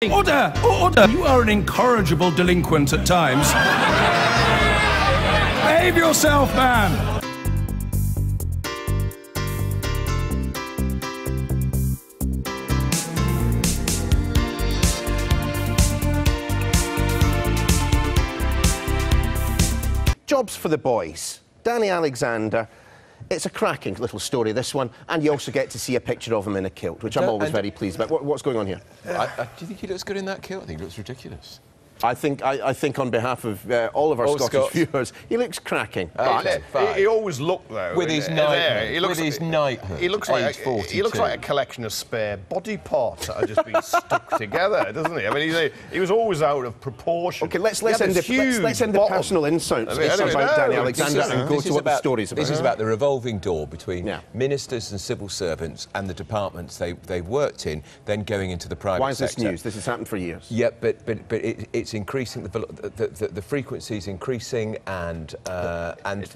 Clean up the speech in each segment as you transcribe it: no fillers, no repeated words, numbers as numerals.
Order! Order! You are an incorrigible delinquent at times. Behave yourself, man! Jobs for the boys. Danny Alexander. It's a cracking little story, this one, and you also get to see a picture of him in a kilt, which I'm always very pleased about. What's going on here? Do you think he looks good in that kilt? I think he looks ridiculous. I think on behalf of all of our Scottish viewers, he looks cracking. He always looked though with his knighthood. He looks like a collection of spare body parts that have just been stuck together, doesn't he? I mean, he was always out of proportion. Okay, let's end the personal insults about Danny Alexander and go to what the story's about. This is about the revolving door between ministers and civil servants and the departments they've worked in, then going into the private sector. Why is this news? This has happened for years. Yeah, but it's increasing. The frequency's increasing, and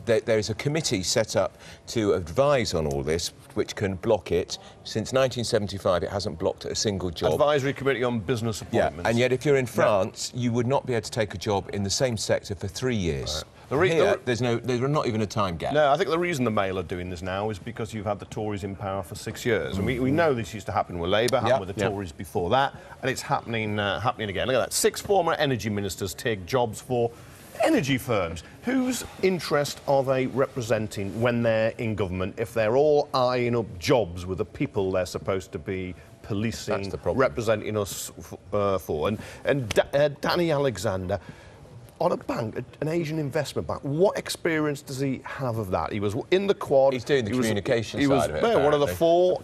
there's a committee set up to advise on all this, which can block it. Since 1975, it hasn't blocked a single job. Advisory Committee on Business Appointments. Yeah, and yet if you're in France, you would not be able to take a job in the same sector for 3 years. Here, there's not even a time gap. No, I think the reason the Mail are doing this now is because you've had the Tories in power for 6 years. And we know this used to happen with Labour, happened with the Tories before that, and it's happening again. Look at that. 6 former energy ministers take jobs for energy firms. Whose interest are they representing when they're in government if they're all eyeing up jobs with the people they're supposed to be policing, representing us for? And Danny Alexander, on a bank, an Asian investment bank, what experience does he have of that? He was in the Quad. He's doing the communication side of it. One of the 4,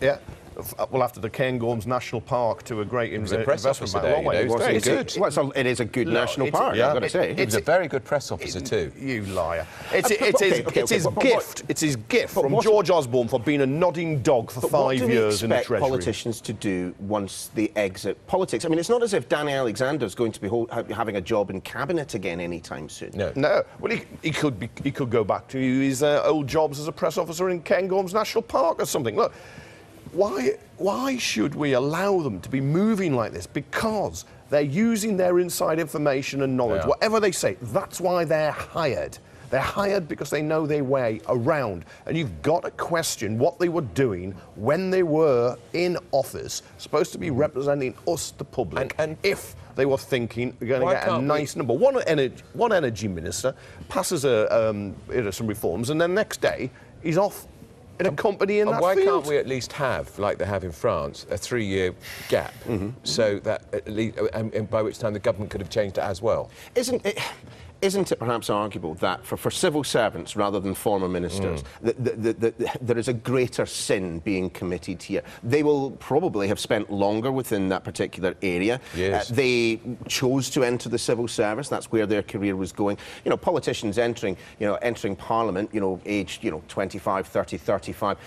well, after the Cairngorms National Park to a great investment bank. It was very good. It is a good national park, I've got to say. He was a very good press officer too. You liar. It's his gift. It's his gift from George Osborne for being a nodding dog for 5 years in the Treasury. What do we expect politicians to do once they exit politics? I mean, it's not as if Danny Alexander's going to be having a job in cabinet again anytime soon. No. Well, he could go back to his old jobs as a press officer in Cairngorms National Park or something. Look. Why should we allow them to be moving like this? Because they're using their inside information and knowledge. Whatever they say, that's why they're hired. They're hired because they know their way around. And you've got to question what they were doing when they were in office, supposed to be representing us, the public, and if they were thinking we're going to get a nice number. One energy minister passes some reforms, and then next day he's off in a company in that field. Why field. can't we at least have, like they have in France, a 3-year gap, so that at least, and by which time the government could have changed it as well? Isn't it perhaps arguable that for civil servants rather than former ministers, there is a greater sin being committed here? They will probably have spent longer within that particular area. Yes. They chose to enter the civil service. That's where their career was going. You know, politicians entering Parliament, aged 25, 30, 35,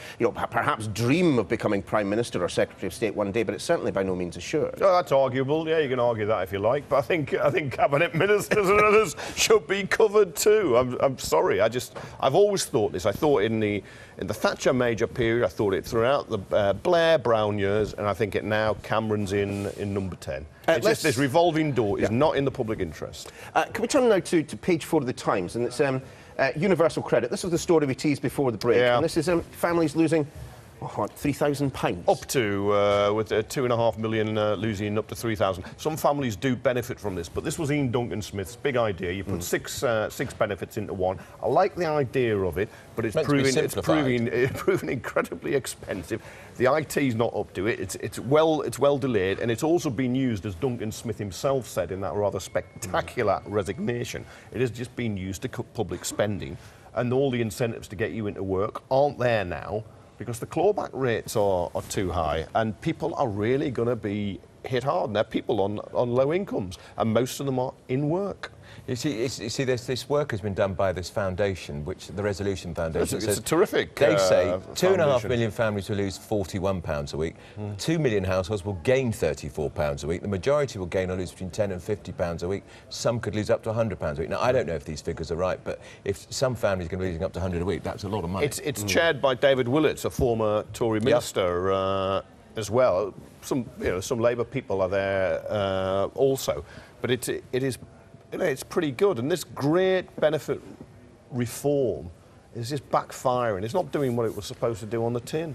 perhaps dream of becoming Prime Minister or Secretary of State one day, but it's certainly by no means assured. Oh, that's arguable. Yeah, you can argue that if you like, but I think cabinet ministers and others should be covered too. I'm sorry. I've always thought this. I thought in the Thatcher major period. I thought it throughout the Blair Brown years, and I think it now. Cameron's in number 10. It's just this revolving door is not in the public interest. Can we turn now to page 4 of the Times, and it's universal credit. This was the story we teased before the break, and this is families losing. What, £3,000? Up to, with 2.5 million losing up to 3,000. Some families do benefit from this, but this was Ian Duncan Smith's big idea. You put six benefits into one. I like the idea of it, but it's proving incredibly expensive. The IT's not up to it. It's well delayed, and it's also been used, as Duncan Smith himself said in that rather spectacular resignation. It has just been used to cut public spending, and all the incentives to get you into work aren't there now, because the clawback rates are too high, and people are really going to be hit hard. And they're people on low incomes, and most of them are in work. You see, this work has been done by this foundation, which the Resolution Foundation. It's a terrific. They say 2.5 million families will lose £41 a week. 2 million households will gain £34 a week. The majority will gain or lose between £10 and £50 a week. Some could lose up to £100 a week. Now, I don't know if these figures are right, but if some families are going to be losing up to £100 a week, that's a lot of money. It's chaired by David Willits, a former Tory minister. as well. Some Labour people are there also, but it's pretty good. And this great benefit reform is just backfiring. It's not doing what it was supposed to do on the tin.